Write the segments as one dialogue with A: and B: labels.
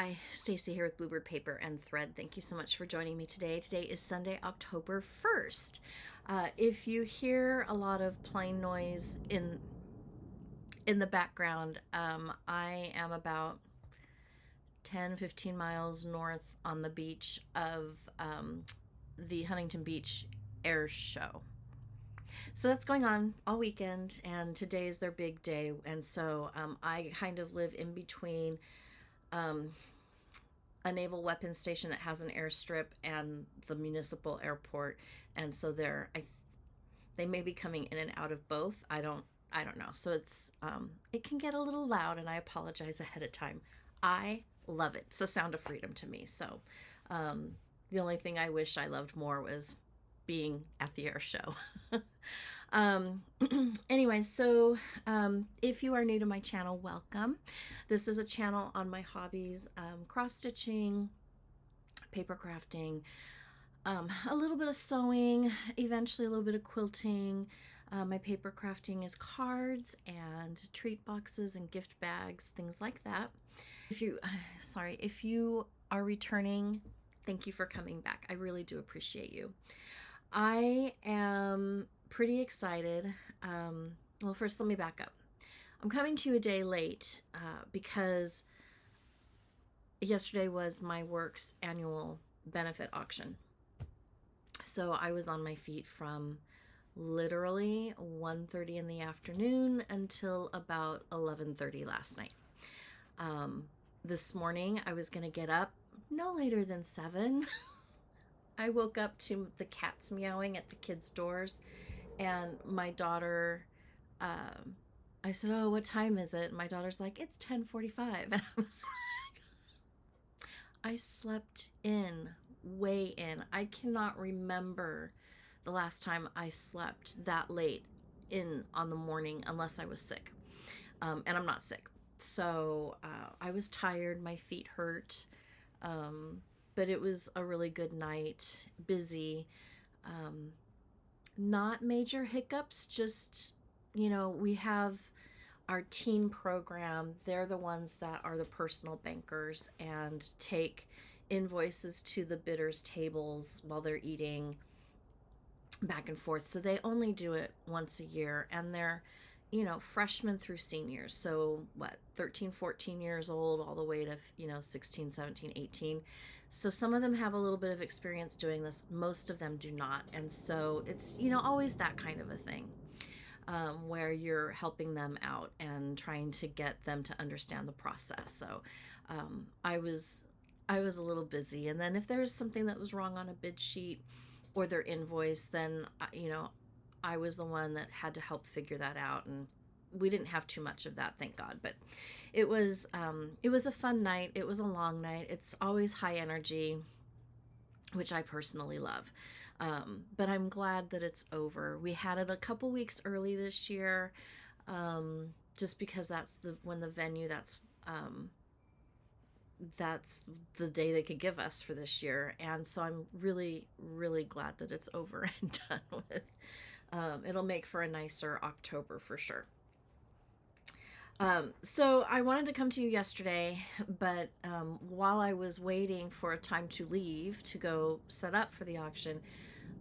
A: Hi, Stacy here with Bluebird Paper and Thread. Thank you so much for joining me today. Today is Sunday, October 1st. If you hear a lot of plane noise in the background, I am about 10-15 miles north on the beach of the Huntington Beach Air Show. So that's going on all weekend, and today is their big day. And so I kind of live in between a naval weapons station that has an airstrip and the municipal airport, and so they may be coming in and out of both. I don't know. So it can get a little loud, and I apologize ahead of time. I love it. It's the sound of freedom to me. So the only thing I wish I loved more was being at the air show. um, anyway, so if you are new to my channel, welcome. This is a channel on my hobbies, cross stitching, paper crafting, a little bit of sewing, eventually a little bit of quilting. My paper crafting is cards and treat boxes and gift bags, things like that. If you are returning, thank you for coming back. I really do appreciate you. I am pretty excited. Well, first, let me back up. I'm coming to you a day late because yesterday was my work's annual benefit auction. So I was on my feet from literally 1:30 in the afternoon until about 11:30 last night. This morning I was going to get up no later than 7. I woke up to the cats meowing at the kids' doors, and my daughter, I said, "Oh, what time is it?" And my daughter's like, "It's 10:45." And I was like, I slept in, way in. I cannot remember the last time I slept that late in on the morning unless I was sick. And I'm not sick. So I was tired, my feet hurt. But it was a really good night, busy, not major hiccups, just, we have our teen program. They're the ones that are the personal bankers and take invoices to the bidders' tables while they're eating back and forth. So they only do it once a year, and they're freshmen through seniors. So what, 13, 14 years old, all the way to, 16, 17, 18. So some of them have a little bit of experience doing this. Most of them do not. And so it's, always that kind of a thing, where you're helping them out and trying to get them to understand the process. So I was a little busy. And then if there's something that was wrong on a bid sheet or their invoice, then, I was the one that had to help figure that out, and we didn't have too much of that, thank God. But it was a fun night. It was a long night. It's always high energy, which I personally love. But I'm glad that it's over. We had it a couple weeks early this year, just because that's when the venue, that's the day they could give us for this year. And so I'm really, really glad that it's over and done with. It'll make for a nicer October for sure. So I wanted to come to you yesterday, but while I was waiting for a time to leave to go set up for the auction,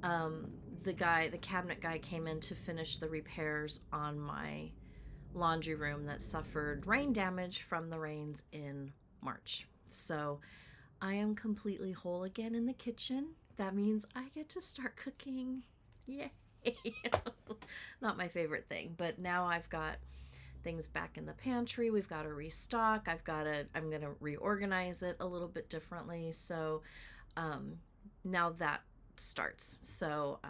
A: the cabinet guy came in to finish the repairs on my laundry room that suffered rain damage from the rains in March. So I am completely whole again in the kitchen. That means I get to start cooking. Yay! Not my favorite thing, but now I've got things back in the pantry. We've got to restock. I'm going to reorganize it a little bit differently. So now that starts. So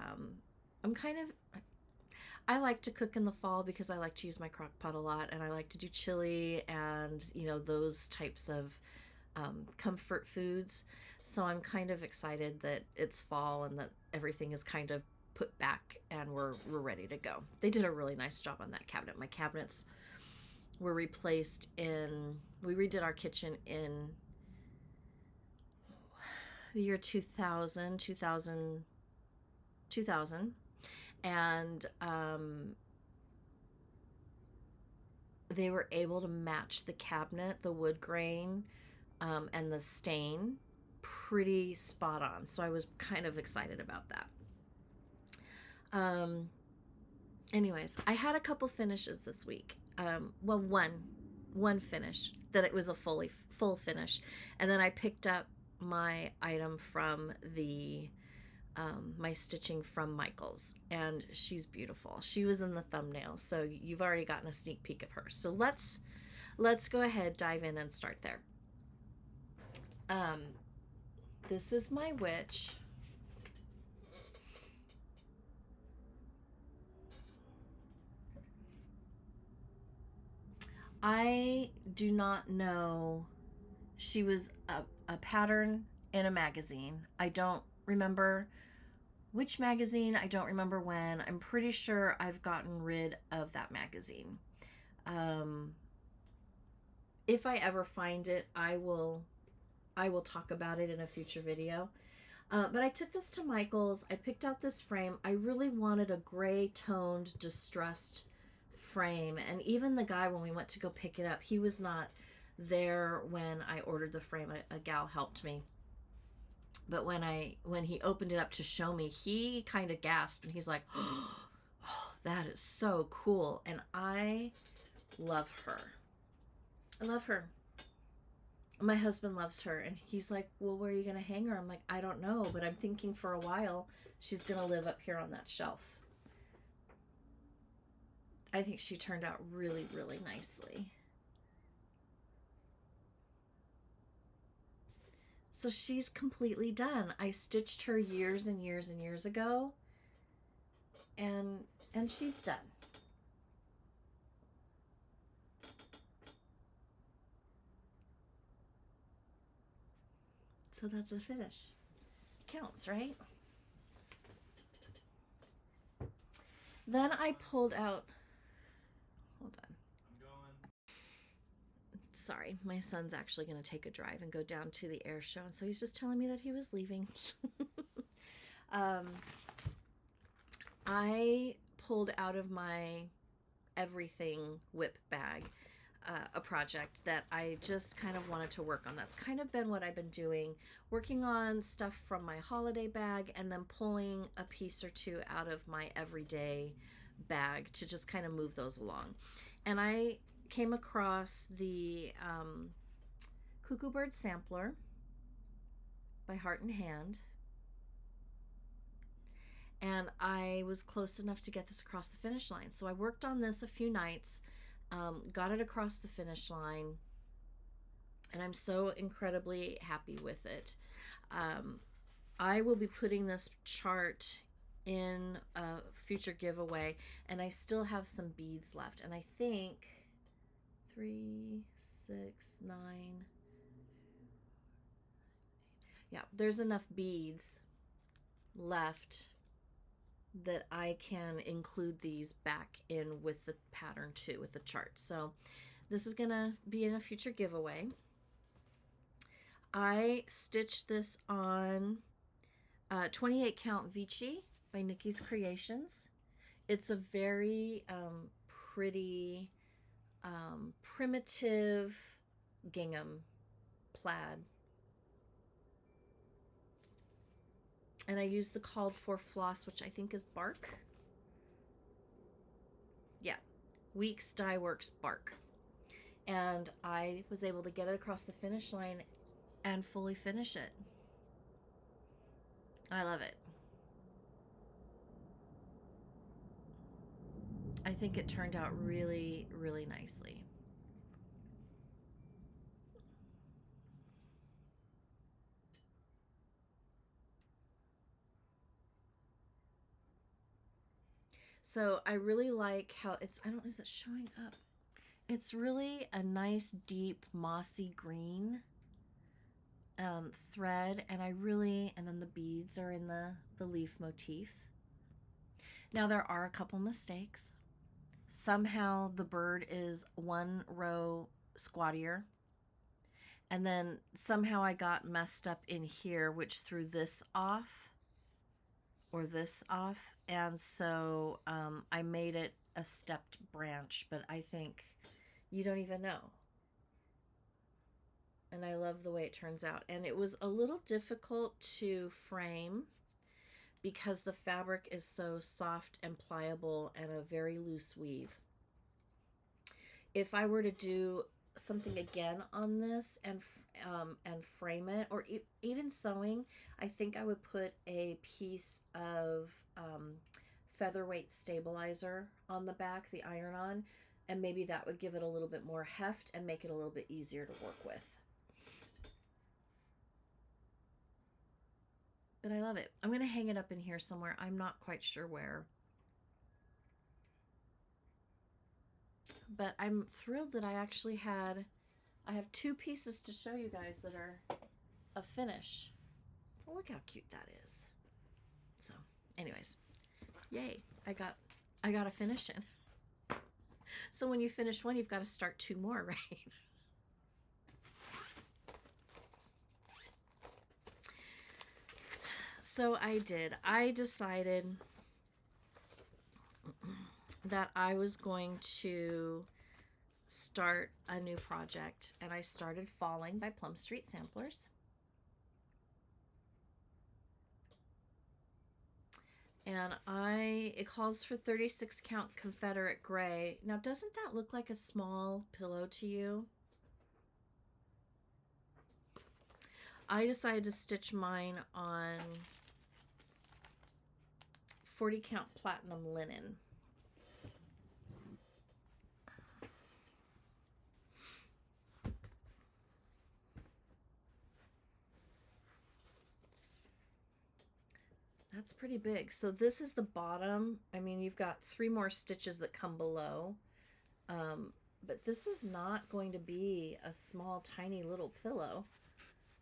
A: I like to cook in the fall because I like to use my crock pot a lot, and I like to do chili and, those types of comfort foods. So I'm kind of excited that it's fall and that everything is kind of put back and we're ready to go. They did a really nice job on that cabinet. My cabinets were replaced we redid our kitchen in the year 2000, and they were able to match the cabinet, the wood grain, and the stain pretty spot on. So I was kind of excited about that. Anyways, I had a couple finishes this week. Well, one finish that it was a full finish, and then I picked up my item from the my stitching from Michaels, and she's beautiful. She was in the thumbnail, so you've already gotten a sneak peek of her. So let's go ahead, dive in, and start there. This is my witch. I do not know. She was a pattern in a magazine. I don't remember which magazine. I don't remember when. I'm pretty sure I've gotten rid of that magazine. If I ever find it, I will talk about it in a future video. But I took this to Michael's. I picked out this frame. I really wanted a gray toned distressed frame, and even the guy, when we went to go pick it up, he was not there when I ordered the frame. A gal helped me, but when he opened it up to show me, he kind of gasped, and he's like, oh, that is so cool. And I love her. I love her. My husband loves her, and he's like, well, where are you gonna hang her? I'm like, I don't know, but I'm thinking for a while she's gonna live up here on that shelf. I think she turned out really, really nicely. So she's completely done. I stitched her years and years and years ago, and she's done. So that's a finish. Counts, right? Then I pulled out, hold on. I'm going. Sorry, my son's actually going to take a drive and go down to the air show, and so he's just telling me that he was leaving. I pulled out of my everything whip bag a project that I just kind of wanted to work on. That's kind of been what I've been doing, working on stuff from my holiday bag and then pulling a piece or two out of my everyday bag to just kind of move those along. And I came across the Cuckoo Bird Sampler by Heart and Hand, and I was close enough to get this across the finish line. So I worked on this a few nights, got it across the finish line, and I'm so incredibly happy with it. I will be putting this chart in a future giveaway, and I still have some beads left, and I think 3, 6, 9, yeah, there's enough beads left that I can include these back in with the pattern too, with the chart. So this is gonna be in a future giveaway. I stitched this on 28 count Vichy by Nikys Creations. It's a very pretty primitive gingham plaid. And I used the called for floss, which I think is bark. Yeah, Weeks Dye Works bark. And I was able to get it across the finish line and fully finish it. I love it. I think it turned out really, really nicely. So I really like how it's, I don't, is it showing up? It's really a nice deep mossy green thread, and and then the beads are in the leaf motif. Now there are a couple mistakes. Somehow the bird is one row squattier, and then somehow I got messed up in here, which threw this off or this off, and so I made it a stepped branch, but I think you don't even know. and I love the way it turns out. And it was a little difficult to frame because the fabric is so soft and pliable and a very loose weave. If I were to do something again on this and frame it, or even sewing, I think I would put a piece of featherweight stabilizer on the back, the iron-on, and maybe that would give it a little bit more heft and make it a little bit easier to work with. But I love it. I'm going to hang it up in here somewhere. I'm not quite sure where. But I'm thrilled that I have 2 pieces to show you guys that are a finish. So look how cute that is. So anyways, yay. I got a finish in. So when you finish one, you've got to start 2 more, right? So I decided that I was going to start a new project, and I started Falling by Plum Street Samplers. And it calls for 36 count Confederate gray. Now, doesn't that look like a small pillow to you? I decided to stitch mine on 40 count platinum linen. That's pretty big. So this is the bottom. I mean, you've got 3 more stitches that come below. But this is not going to be a small, tiny little pillow.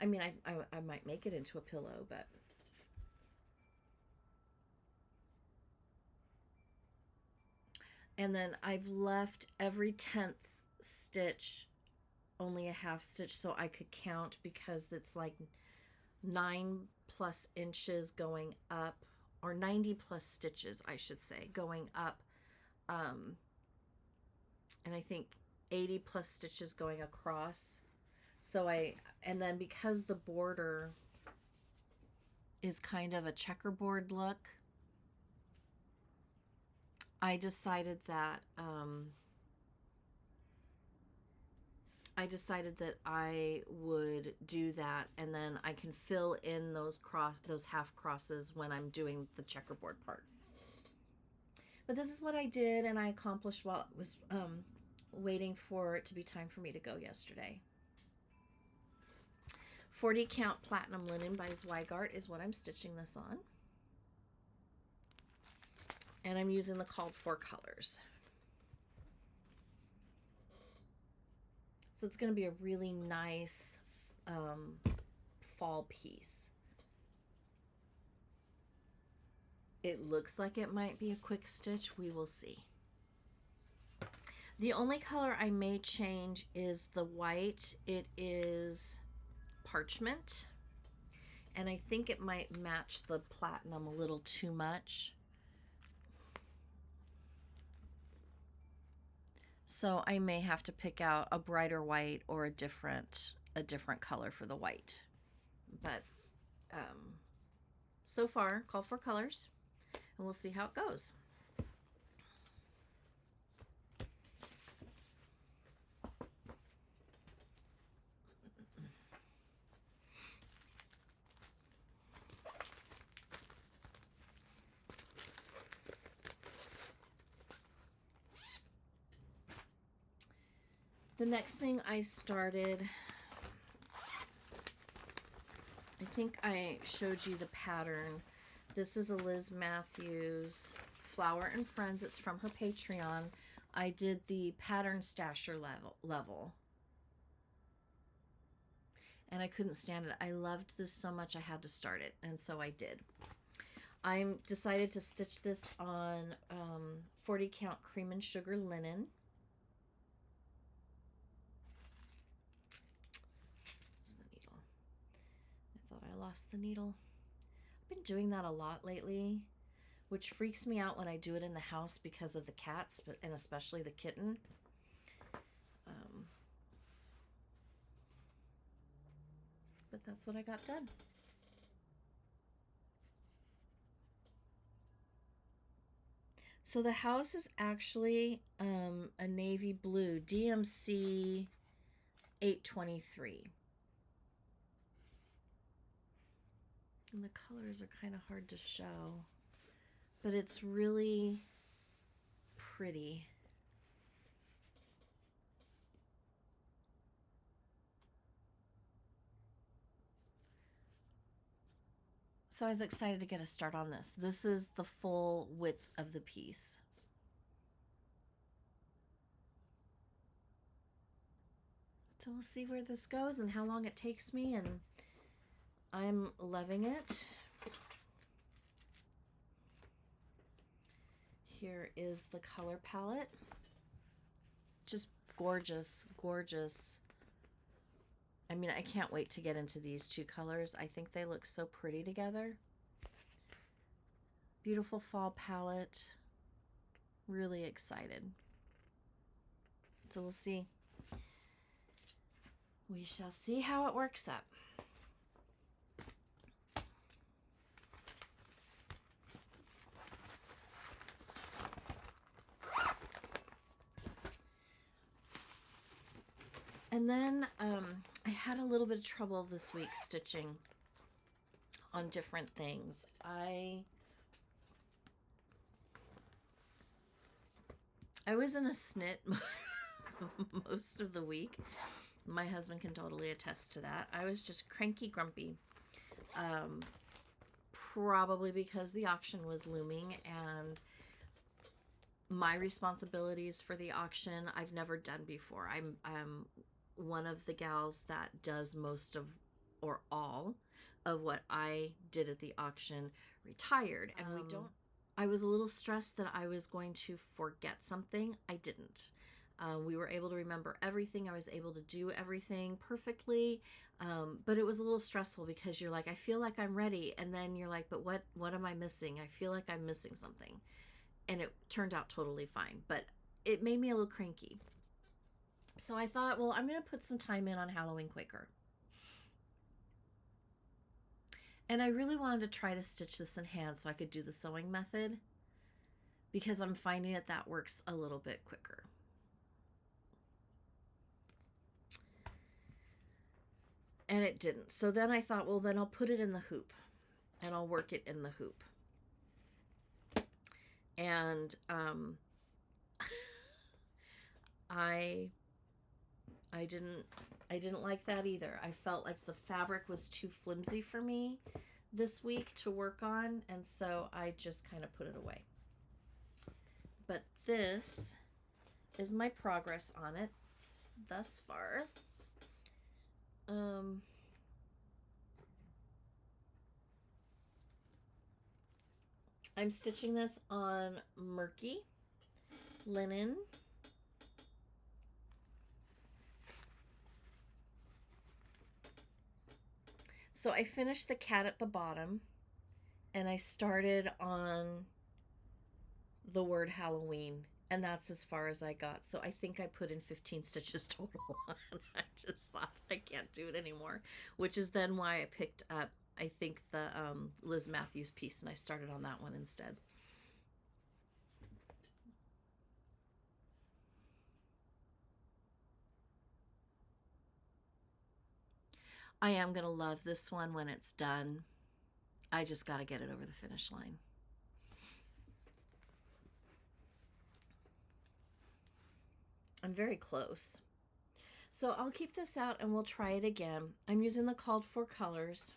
A: I mean, I might make it into a pillow, but... And then I've left every 10th stitch only a half stitch so I could count, because it's like 9+ inches going up, or 90+ stitches, I should say, going up. And I think 80+ stitches going across. So and then because the border is kind of a checkerboard look, I decided that I would do that, and then I can fill in those half crosses when I'm doing the checkerboard part. But this is what I did, and I accomplished while it was waiting for it to be time for me to go yesterday. 40 count platinum linen by Zweigart is what I'm stitching this on. And I'm using the called for colors. So it's going to be a really nice fall piece. It looks like it might be a quick stitch. We will see. The only color I may change is the white. It is parchment. And I think it might match the platinum a little too much. So I may have to pick out a brighter white or a different color for the white. But so far, call for colors, and we'll see how it goes. The next thing I started, I think I showed you the pattern. This is a Liz Matthews Flower and Friends. It's from her Patreon. I did the pattern stasher level. And I couldn't stand it. I loved this so much I had to start it, and so I did. I decided to stitch this on 40 count cream and sugar linen. I lost the needle. I've been doing that a lot lately, which freaks me out when I do it in the house because of the cats, and especially the kitten. but that's what I got done. So the house is actually a navy blue DMC 823. And the colors are kind of hard to show, but it's really pretty. So I was excited to get a start on this. This is the full width of the piece. So we'll see where this goes and how long it takes me, and I'm loving it. Here is the color palette. Just gorgeous, gorgeous. I mean, I can't wait to get into these two colors. I think they look so pretty together. Beautiful fall palette. Really excited. So we'll see. We shall see how it works up. And then I had a little bit of trouble this week stitching on different things. I was in a snit most of the week. My husband can totally attest to that. I was just cranky grumpy. Probably because the auction was looming and my responsibilities for the auction I've never done before. I'm one of the gals that does most of or all of what I did at the auction retired, and I was a little stressed that I was going to forget something. I didn't. We were able to remember everything. I was able to do everything perfectly, but it was a little stressful because you're like, I feel like I'm ready, and then you're like, but what am I missing? I feel like I'm missing something. And it turned out totally fine, but it made me a little cranky. So I thought, well, I'm going to put some time in on Halloween Quaker. And I really wanted to try to stitch this in hand so I could do the sewing method, because I'm finding that works a little bit quicker. And it didn't. So then I thought, well, then I'll put it in the hoop and I'll work it in the hoop. And I didn't like that either. I felt like the fabric was too flimsy for me this week to work on, and so I just kind of put it away. But this is my progress on it thus far. I'm stitching this on murky linen. So I finished the cat at the bottom and I started on the word Halloween, and that's as far as I got. So I think I put in 15 stitches total. I just thought I can't do it anymore, which is then why I picked up, I think, the Liz Matthews piece, and I started on that one instead. I am going to love this one when it's done. I just got to get it over the finish line. I'm very close. So I'll keep this out and we'll try it again. I'm using the called for colors.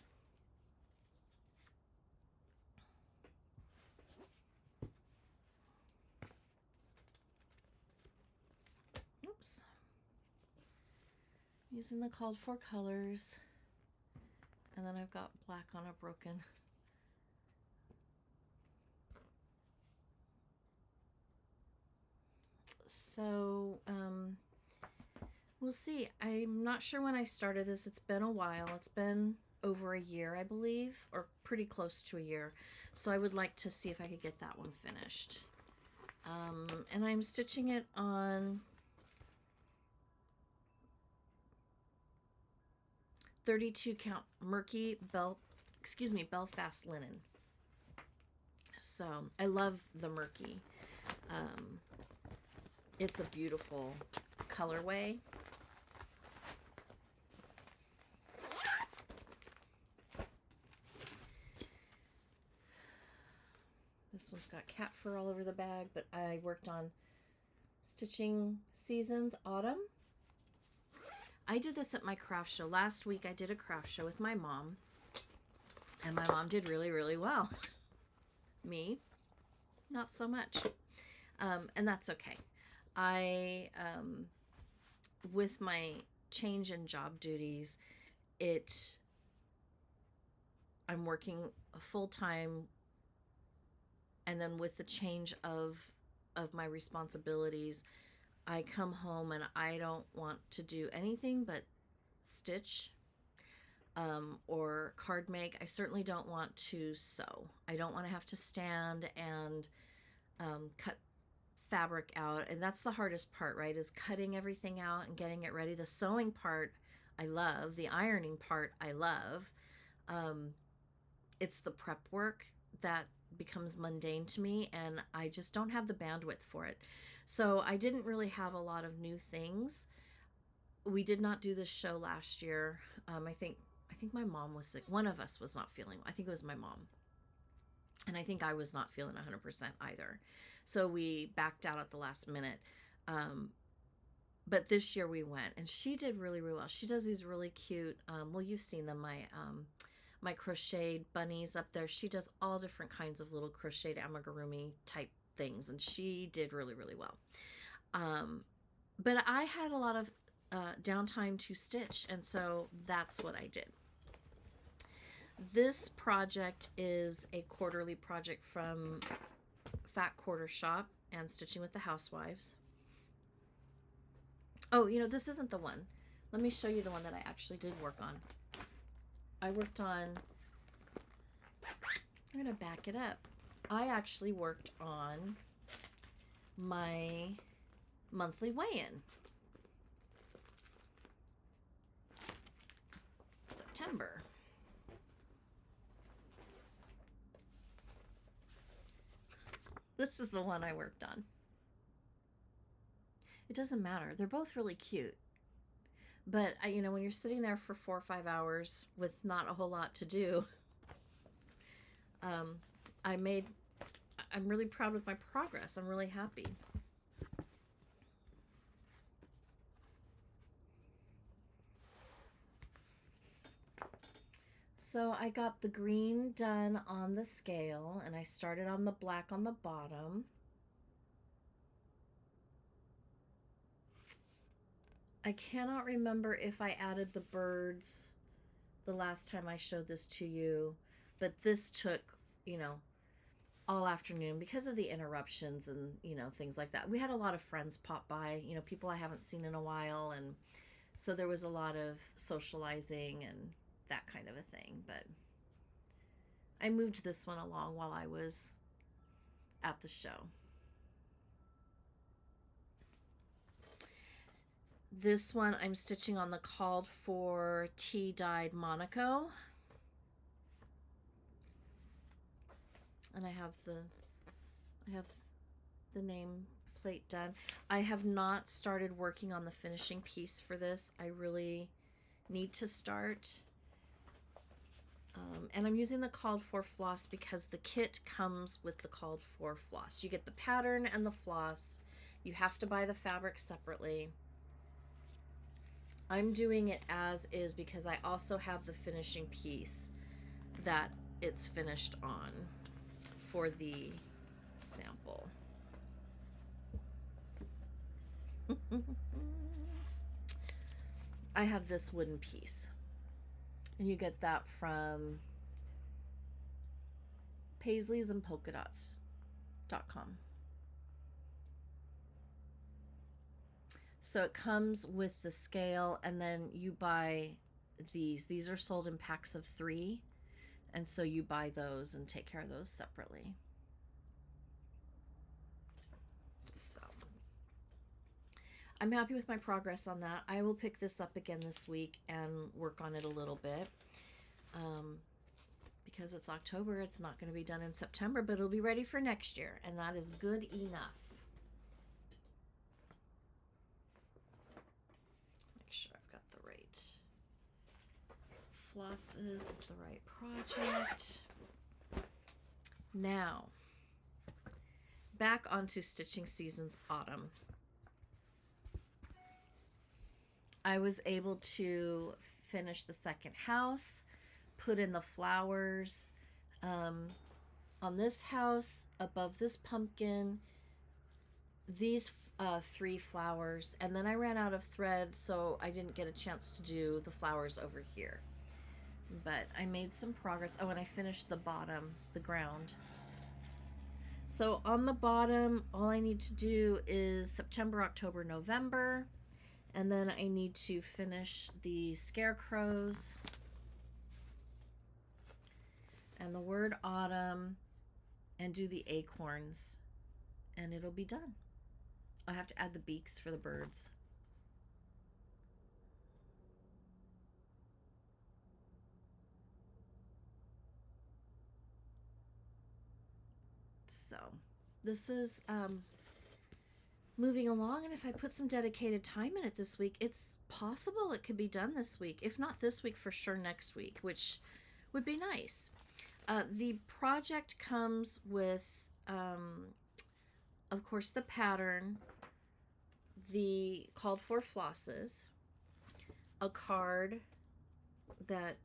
A: Oops. Using the called for colors. And then I've got black on a broken. So we'll see. I'm not sure when I started this. It's been a while. It's been over a year, I believe, or pretty close to a year. So I would like to see if I could get that one finished. And I'm stitching it on 32 count murky Belfast linen. So I love the murky. It's a beautiful colorway. This one's got cat fur all over the bag, but I worked on stitching seasons autumn. I did this at my craft show. Last week I did a craft show with my mom, and my mom did really, really well. Me, not so much. And that's okay. With my change in job duties, I'm working full-time, and then with the change of my responsibilities, I come home and I don't want to do anything but stitch or card make. I certainly don't want to sew. I don't want to have to stand and cut fabric out, and that's the hardest part, right, is cutting everything out and getting it ready. The sewing part I love, the ironing part I love. It's the prep work that becomes mundane to me, and I just don't have the bandwidth for it. So I didn't really have a lot of new things. We did not do this show last year. I think my mom was sick. One of us was not feeling, I think it was my mom. And I think I was not feeling 100% either. So we backed out at the last minute. But this year we went, and she did really, really well. She does these really cute, well, you've seen them, my crocheted bunnies up there. She does all different kinds of little crocheted amigurumi type things, and she did really, really well. But I had a lot of downtime to stitch, and so that's what I did. This project is a quarterly project from Fat Quarter Shop and Stitching with the Housewives. Oh, this isn't the one. Let me show you the one that I actually did work on. I worked on, I'm going to back it up. I actually worked on my monthly weigh-in. September. This is the one I worked on. It doesn't matter. They're both really cute. But, when you're sitting there for 4 or 5 hours with not a whole lot to do, I'm really proud with my progress. I'm really happy. So I got the green done on the scale, and I started on the black on the bottom. I cannot remember if I added the birds the last time I showed this to you, but this took, all afternoon because of the interruptions and, things like that. We had a lot of friends pop by, people I haven't seen in a while, and so there was a lot of socializing and that kind of a thing. But I moved this one along while I was at the show. This one I'm stitching on the called for tea dyed Monaco, and I have the name plate done. I have not started working on the finishing piece for this. I really need to start. And I'm using the called for floss because the kit comes with the called for floss. You get the pattern and the floss. You have to buy the fabric separately. I'm doing it as is because I also have the finishing piece that it's finished on for the sample. I have this wooden piece, and you get that from Paisleys and Polka Dots.com. So it comes with the scale, and then you buy these. These are sold in packs of 3, and so you buy those and take care of those separately. So I'm happy with my progress on that. I will pick this up again this week and work on it a little bit. Because it's October, it's not going to be done in September, but it'll be ready for next year, and that is good enough. Make sure I've got the right flosses with the right project. Now, back onto Stitching Seasons Autumn. I was able to finish the second house, put in the flowers on this house, above this pumpkin, these 3 flowers, and then I ran out of thread, so I didn't get a chance to do the flowers over here. But I made some progress. Oh, and I finished the bottom, the ground. So on the bottom, all I need to do is September, October, November, and then I need to finish the scarecrows and the word autumn and do the acorns, and it'll be done. I'll have to add the beaks for the birds. So this is moving along, and if I put some dedicated time in it this week, it's possible it could be done this week. If not this week, for sure next week, which would be nice. The project comes with, of course, the pattern, the called for flosses, a card that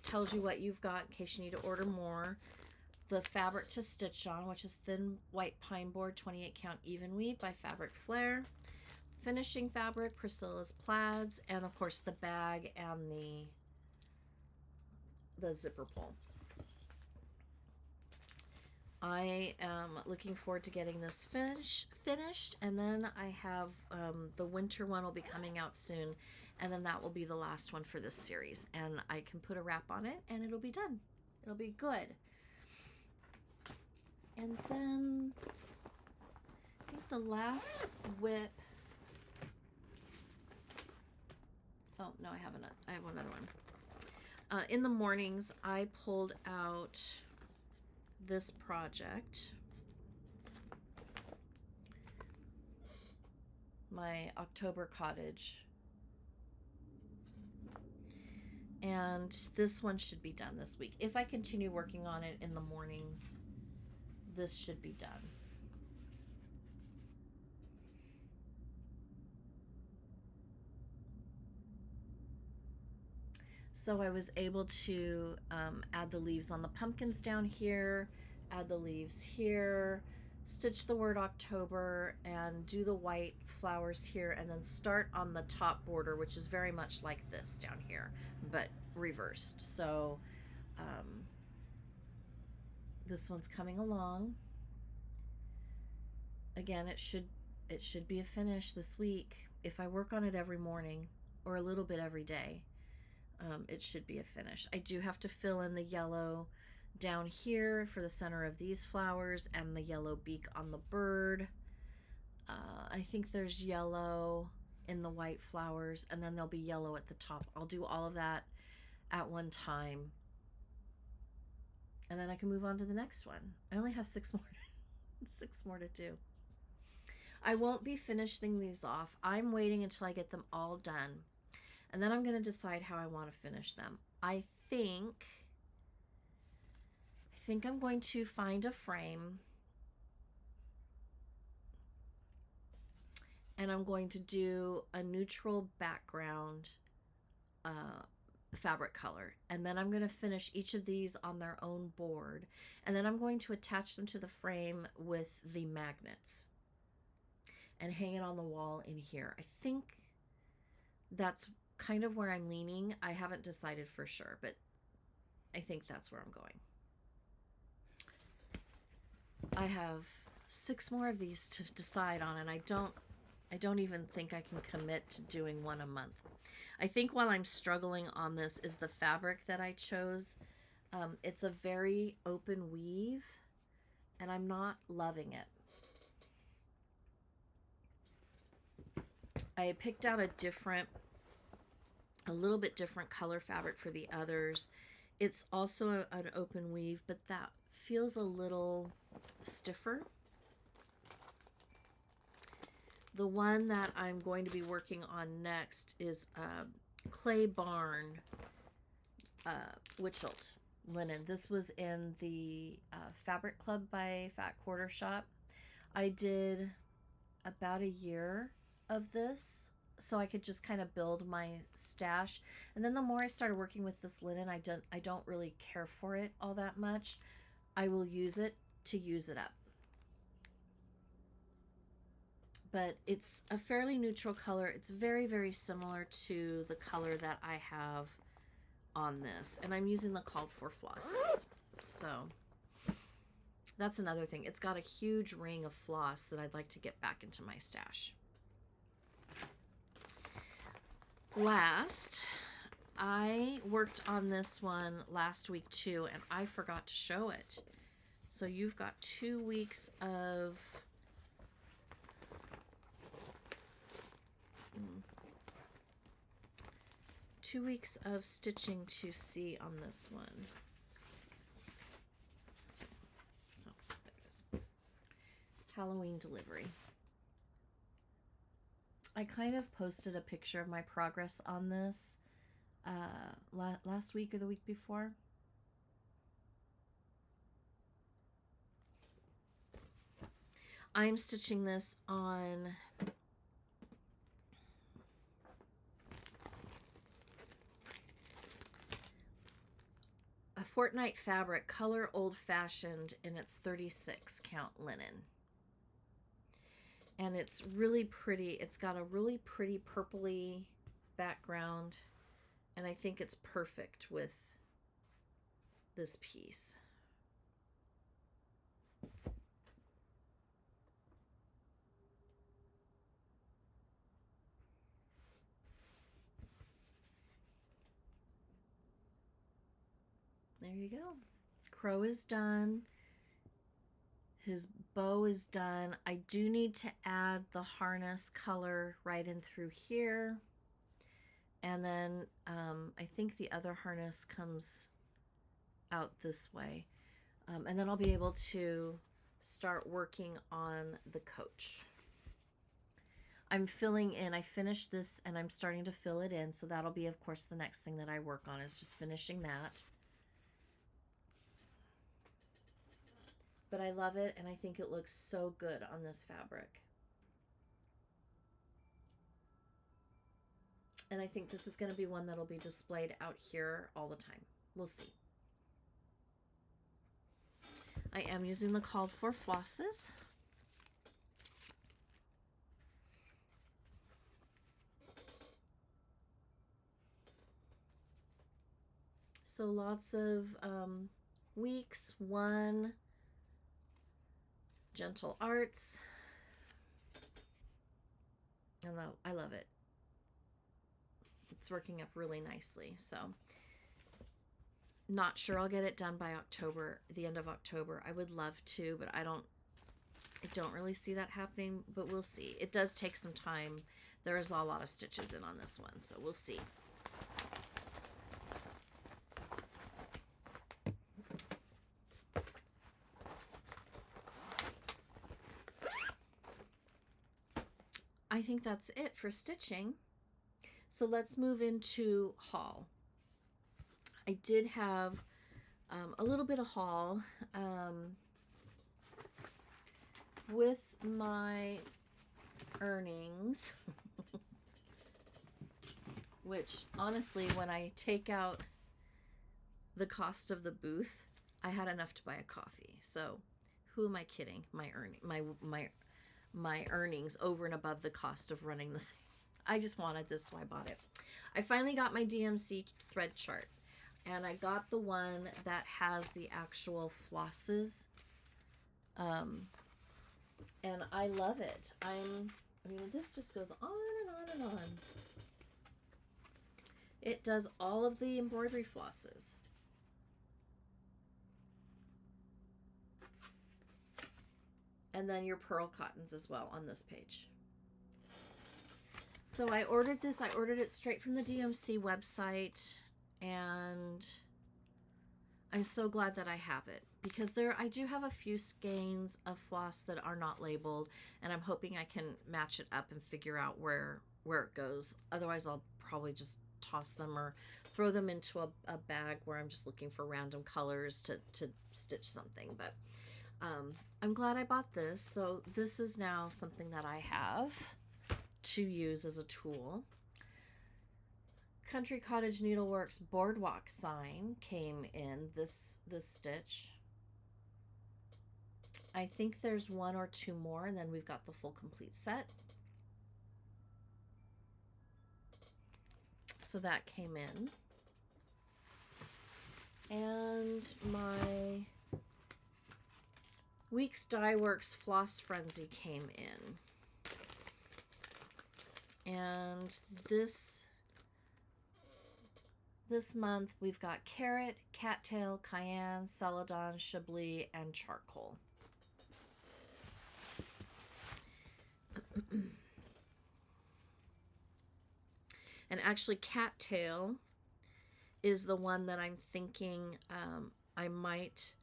A: tells you what you've got in case you need to order more, the fabric to stitch on, which is thin white pine board 28 count even weave by Fabric Flair, finishing fabric, Priscilla's plaids, and of course the bag and the zipper pull. I am looking forward to getting this finished, and then I have the winter one will be coming out soon, and then that will be the last one for this series, and I can put a wrap on it and it'll be done. It'll be good. And then I think the last whip, oh no, I have another one. In the mornings I pulled out this project, my October cottage, and this one should be done this week. If I continue working on it in the mornings, this should be done. So I was able to add the leaves on the pumpkins down here, add the leaves here, stitch the word October, and do the white flowers here, and then start on the top border, which is very much like this down here, but reversed. So this one's coming along. Again, it should be a finish this week. If I work on it every morning or a little bit every day, it should be a finish. I do have to fill in the yellow down here for the center of these flowers and the yellow beak on the bird. I think there's yellow in the white flowers, and then there'll be yellow at the top. I'll do all of that at one time, and then I can move on to the next one. I only have 6 more, 6 more to do. I won't be finishing these off. I'm waiting until I get them all done, and then I'm going to decide how I want to finish them. I think I'm going to find a frame, and I'm going to do a neutral background fabric color, and then I'm going to finish each of these on their own board, and then I'm going to attach them to the frame with the magnets and hang it on the wall in here. I think that's kind of where I'm leaning. I haven't decided for sure, but I think that's where I'm going. I have 6 more of these to decide on, and I don't even think I can commit to doing one a month. I think while I'm struggling on this is the fabric that I chose. It's a very open weave, and I'm not loving it. I picked out a little bit different color fabric for the others. It's also an open weave, but that feels a little stiffer. The one that I'm going to be working on next is Clay Barn Witchelt linen. This was in the Fabric Club by Fat Quarter Shop. I did about a year of this so I could just kind of build my stash. And then the more I started working with this linen, I don't really care for it all that much. I will use it to use it up. But it's a fairly neutral color. It's very, very similar to the color that I have on this. And I'm using the called for flosses. So that's another thing. It's got a huge ring of floss that I'd like to get back into my stash. Last, I worked on this one last week too, and I forgot to show it. So you've got 2 weeks of stitching to see on this one. Oh, there it is. Halloween delivery. I kind of posted a picture of my progress on this last week or the week before. I'm stitching this on a Fortnite fabric, color old fashioned, and it's 36 count linen. And it's really pretty. It's got a really pretty purpley background, and I think it's perfect with this piece. There you go. Crow is done. His bow is done. I do need to add the harness color right in through here. And then I think the other harness comes out this way. And then I'll be able to start working on the coach. I'm filling in. I finished this and I'm starting to fill it in. So that'll be, of course, the next thing that I work on is just finishing that. But I love it, and I think it looks so good on this fabric. And I think this is going to be one that'll be displayed out here all the time. We'll see. I am using the called for flosses. So lots of weeks, one, Gentle Arts, and I love it. It's working up really nicely. So not sure I'll get it done by October, the end of October. I would love to, but I don't really see that happening, but we'll see. It does take some time. There is a lot of stitches in on this one, so we'll see. I think that's it for stitching. So let's move into haul. I did have a little bit of haul with my earnings, which honestly, when I take out the cost of the booth, I had enough to buy a coffee. So who am I kidding? My earnings over and above the cost of running the thing. I just wanted this, so I bought it. I finally got my DMC thread chart, and I got the one that has the actual flosses, and I love it. I mean, this just goes on and on and on. It does all of the embroidery flosses. And then your pearl cottons as well on this page. So I ordered this. I ordered it straight from the DMC website, and I'm so glad that I have it, because I do have a few skeins of floss that are not labeled, and I'm hoping I can match it up and figure out where it goes. Otherwise, I'll probably just toss them or throw them into a bag where I'm just looking for random colors to stitch something. But I'm glad I bought this. So this is now something that I have to use as a tool. Country Cottage Needleworks Boardwalk sign came in this stitch. I think there's one or two more, and then we've got the full complete set. So that came in. And my Weeks Dye Works Floss Frenzy came in. And this month we've got carrot, cattail, cayenne, celadon, chablis, and charcoal. And actually cattail is the one that I'm thinking I might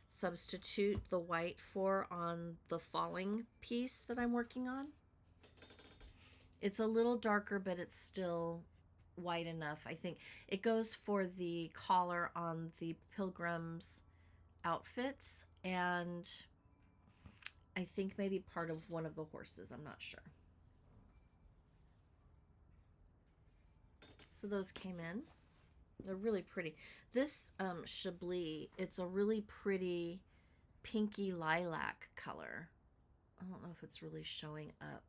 A: substitute the white for on the falling piece that I'm working on. It's a little darker, but it's still white enough. I think it goes for the collar on the pilgrim's outfits, and I think maybe part of one of the horses. I'm not sure. So those came in. They're really pretty. This chablis, it's a really pretty pinky lilac color. I don't know if it's really showing up,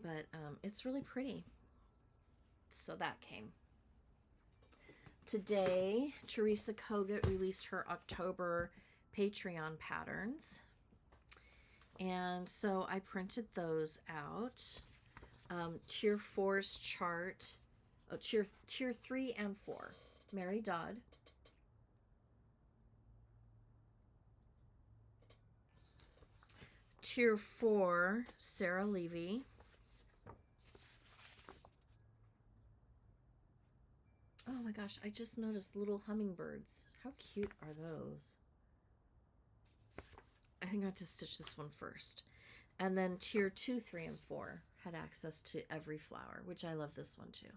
A: but it's really pretty. So that came. Today, Teresa Kogut released her October Patreon patterns, and so I printed those out. Tier 4's chart, tier 3 and 4, Mary Dodd. Tier 4, Sarah Levy. Oh my gosh, I just noticed little hummingbirds. How cute are those? I think I have to stitch this one first. And then tier 2, 3, and 4 had access to every flower, which I love this one too.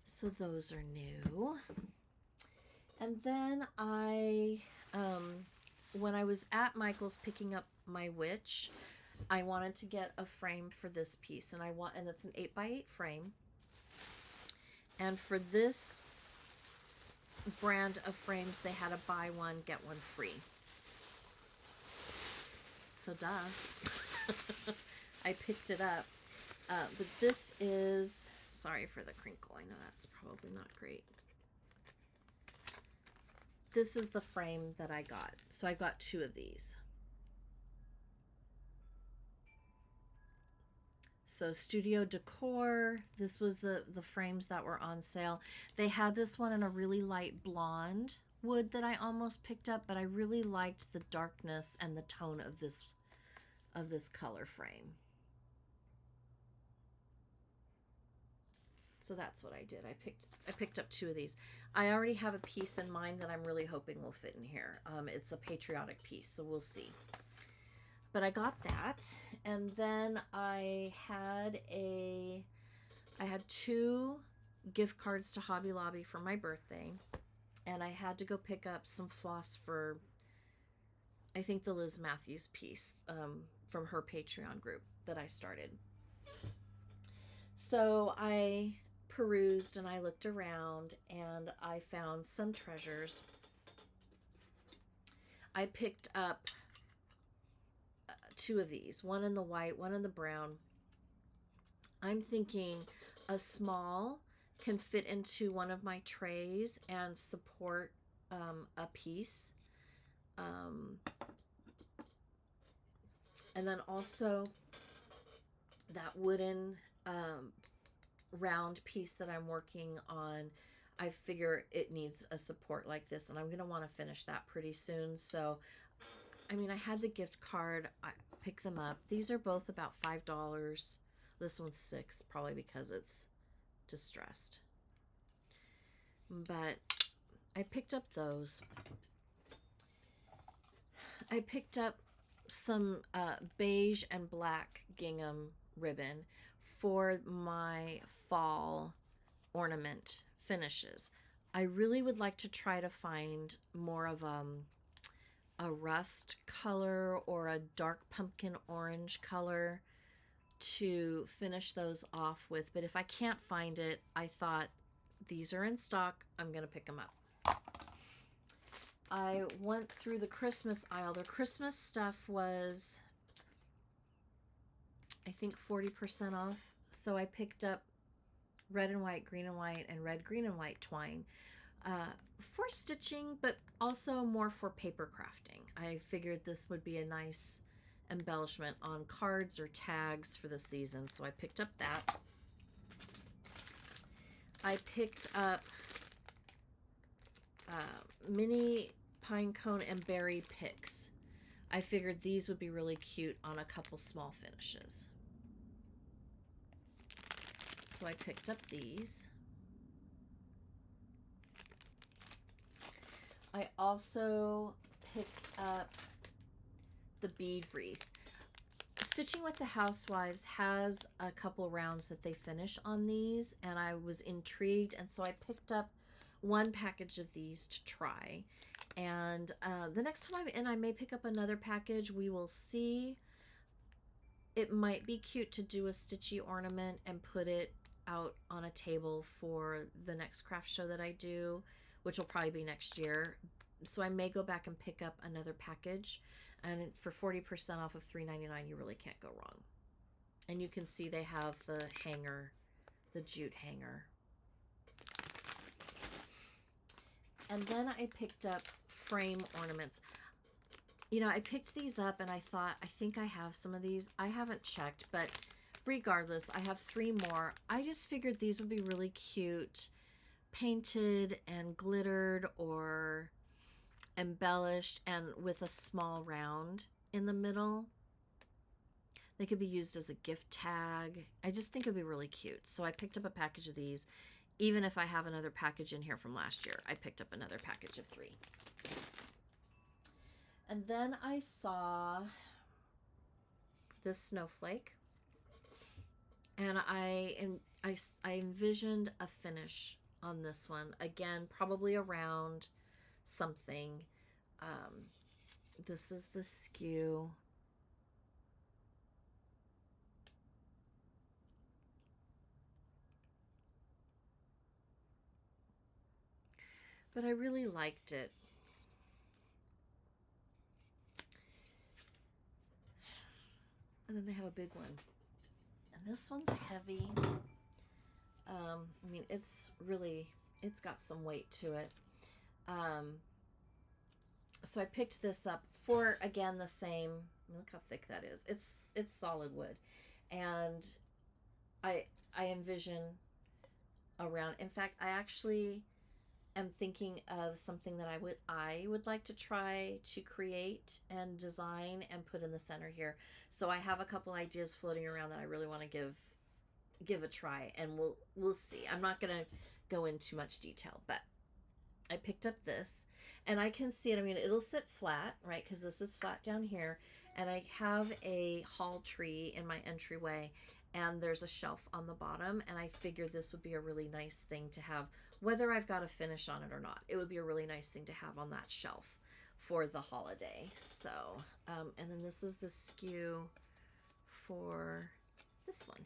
A: So those are new. And then when I was at Michael's picking up my witch, I wanted to get a frame for this piece, and it's an 8x8 frame. And for this brand of frames, they had a buy one get one free. So duh. I picked it up. But this is, sorry for the crinkle, I know that's probably not great. This is the frame that I got. So I got 2 of these. So Studio Decor, this was the frames that were on sale. They had this one in a really light blonde wood that I almost picked up, but I really liked the darkness and the tone of this color frame. So that's what I did. I picked up 2 of these. I already have a piece in mind that I'm really hoping will fit in here. It's a patriotic piece, so we'll see. But I got that, and then I had 2 gift cards to Hobby Lobby for my birthday, and I had to go pick up some floss for, I think, the Liz Matthews piece from her Patreon group that I started. So I perused and I looked around, and I found some treasures. I picked up 2 of these, one in the white, one in the brown. I'm thinking a small can fit into one of my trays and support a piece. And then also that wooden round piece that I'm working on, I figure it needs a support like this, and I'm going to want to finish that pretty soon. So I mean, I had the gift card. I picked them up. These are both about $5. This one's $6, probably because it's distressed. But I picked up those. I picked up some beige and black gingham ribbon for my fall ornament finishes. I really would like to try to find more of a rust color or a dark pumpkin orange color to finish those off with. But if I can't find it, I thought these are in stock. I'm going to pick them up. I went through the Christmas aisle. The Christmas stuff was, I think, 40% off. So I picked up red and white, green and white, and red, green, and white twine for stitching, but also more for paper crafting. I figured this would be a nice embellishment on cards or tags for the season, so I picked up that. I picked up mini pine cone and berry picks. I figured these would be really cute on a couple small finishes. So I picked up these. I also picked up the bead wreath. Stitching with the Housewives has a couple rounds that they finish on these, and I was intrigued, and so I picked up one package of these to try. And the next time I'm in, I may pick up another package. We will see. It might be cute to do a stitchy ornament and put it out on a table for the next craft show that I do, which will probably be next year. So I may go back and pick up another package, and for 40% off of $3.99, you really can't go wrong. And you can see they have the hanger, the jute hanger. And then I picked up frame ornaments. You know, I picked these up and I thought, I think I have some of these. I haven't checked, but regardless, I have 3 more. I just figured these would be really cute, painted and glittered or embellished and with a small round in the middle. They could be used as a gift tag. I just think it would be really cute. So I picked up a package of these. Even if I have another package in here from last year, I picked up another package of 3. And then I saw this snowflake, and I envisioned a finish on this one. Again, probably around something. This is the skew. But I really liked it. And then they have a big one. And this one's heavy. I mean, it's got some weight to it. So I picked this up for, again, the same, look how thick that is. It's solid wood. And I envision around, in fact, I actually am thinking of something that I would like to try to create and design and put in the center here. So I have a couple ideas floating around that I really want to give a try, and we'll see. I'm not going to go into much detail, but I picked up this, and I can see it. I mean, it'll sit flat, right? Because this is flat down here, and I have a hall tree in my entryway, and there's a shelf on the bottom, and I figured this would be a really nice thing to have, whether I've got a finish on it or not. It would be a really nice thing to have on that shelf for the holiday. So, and then this is the skew for this one.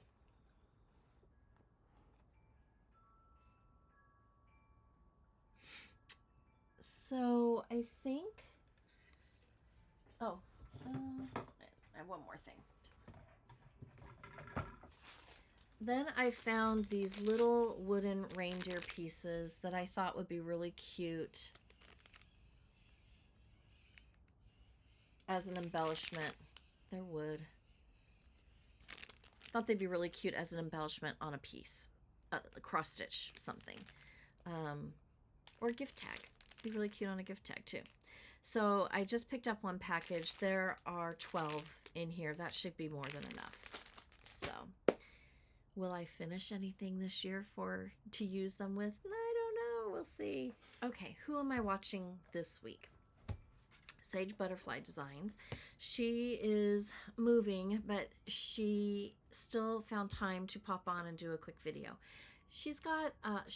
A: So I think, I have one more thing. Then I found these little wooden reindeer pieces that I thought would be really cute as an embellishment. They're wood. Thought they'd be really cute as an embellishment on a piece, a cross stitch something, or a gift tag. Be really cute on a gift tag too. So I just picked up one package. There are 12 in here. That should be more than enough. So will I finish anything this year to use them with? I don't know. We'll see. Okay, who am I watching this week? Sage Butterfly Designs. She is moving, but she still found time to pop on and do a quick video. She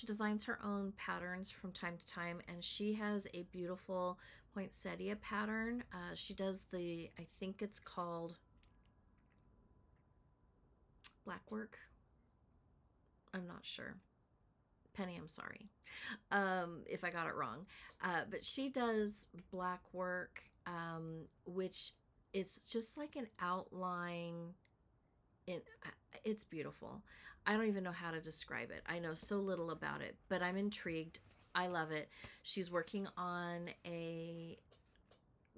A: designs her own patterns from time to time, and she has a beautiful poinsettia pattern. She does I think it's called blackwork. I'm not sure. Penny, I'm sorry if I got it wrong. But she does black work, which it's just like an outline. It's beautiful. I don't even know how to describe it. I know so little about it, but I'm intrigued. I love it. She's working on a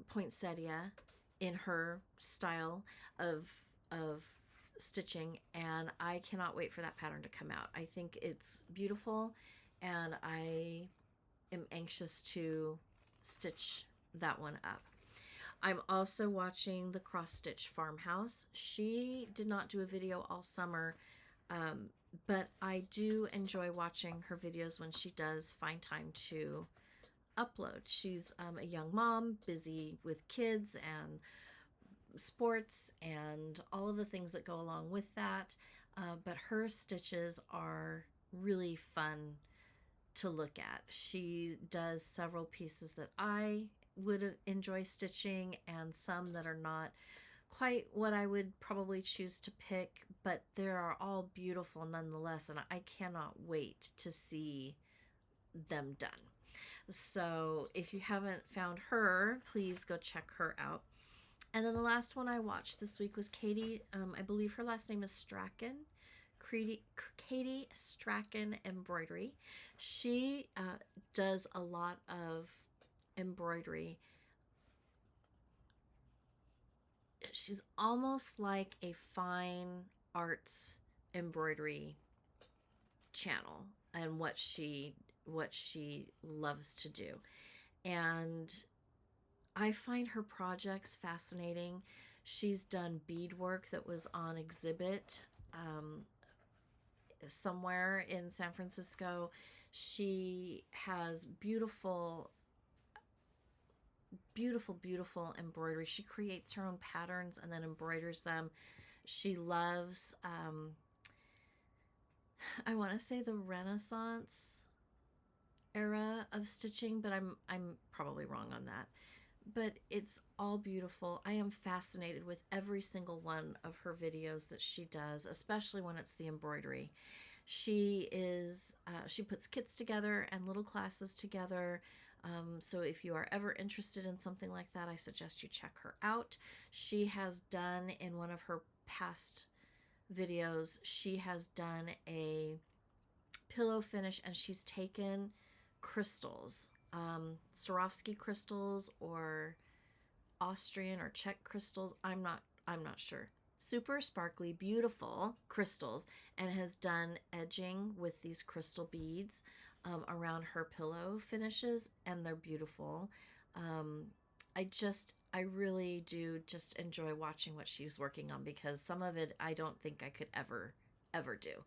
A: poinsettia in her style of stitching, and I cannot wait for that pattern to come out. I think it's beautiful, and I am anxious to stitch that one up. I'm also watching the Cross Stitch Farmhouse. She did not do a video all summer, but I do enjoy watching her videos when she does find time to upload. She's a young mom, busy with kids and sports and all of the things that go along with that, but her stitches are really fun to look at. She does several pieces that I would enjoy stitching and some that are not quite what I would probably choose to pick, but they are all beautiful nonetheless, and I cannot wait to see them done. So if you haven't found her, please go check her out. And then the last one I watched this week was Katie. I believe her last name is Strachan. Katie Strachan Embroidery. She does a lot of embroidery. She's almost like a fine arts embroidery channel and what she loves to do. And I find her projects fascinating. She's done beadwork that was on exhibit somewhere in San Francisco. She has beautiful embroidery. She creates her own patterns and then embroiders them. She loves, I want to say the Renaissance era of stitching, but I'm probably wrong on that. But it's all beautiful. I am fascinated with every single one of her videos that she does, especially when it's the embroidery. She puts kits together and little classes together. So if you are ever interested in something like that, I suggest you check her out. She has done, in one of her past videos, she has done a pillow finish, and she's taken crystals, Swarovski crystals or Austrian or Czech crystals. I'm not sure. Super sparkly, beautiful crystals, and has done edging with these crystal beads around her pillow finishes, and they're beautiful. I really do just enjoy watching what she's working on, because some of it I don't think I could ever do.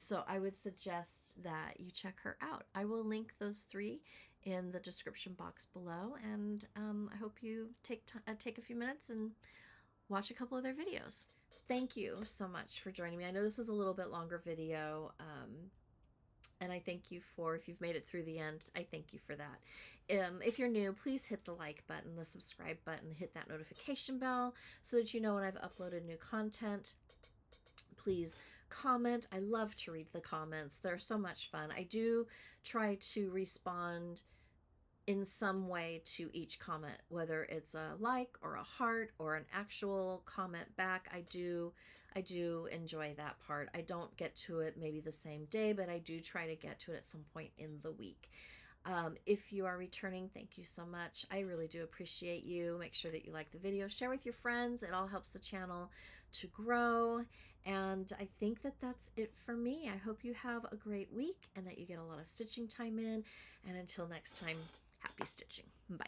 A: So I would suggest that you check her out. I will link those three in the description box below, and I hope you take a few minutes and watch a couple of their videos. Thank you so much for joining me. I know this was a little bit longer video, and I thank you if you've made it through the end, I thank you for that. If you're new, please hit the like button, the subscribe button, hit that notification bell so that you know when I've uploaded new content. Please comment. I love to read the comments. They're so much fun. I do try to respond in some way to each comment, whether it's a like or a heart or an actual comment back. I do enjoy that part. I don't get to it maybe the same day, but I do try to get to it at some point in the week. If you are returning, thank you so much. I really do appreciate you. Make sure that you like the video, share with your friends. It all helps the channel to grow. And I think that that's it for me. I hope you have a great week and that you get a lot of stitching time in. And until next time, happy stitching. Bye.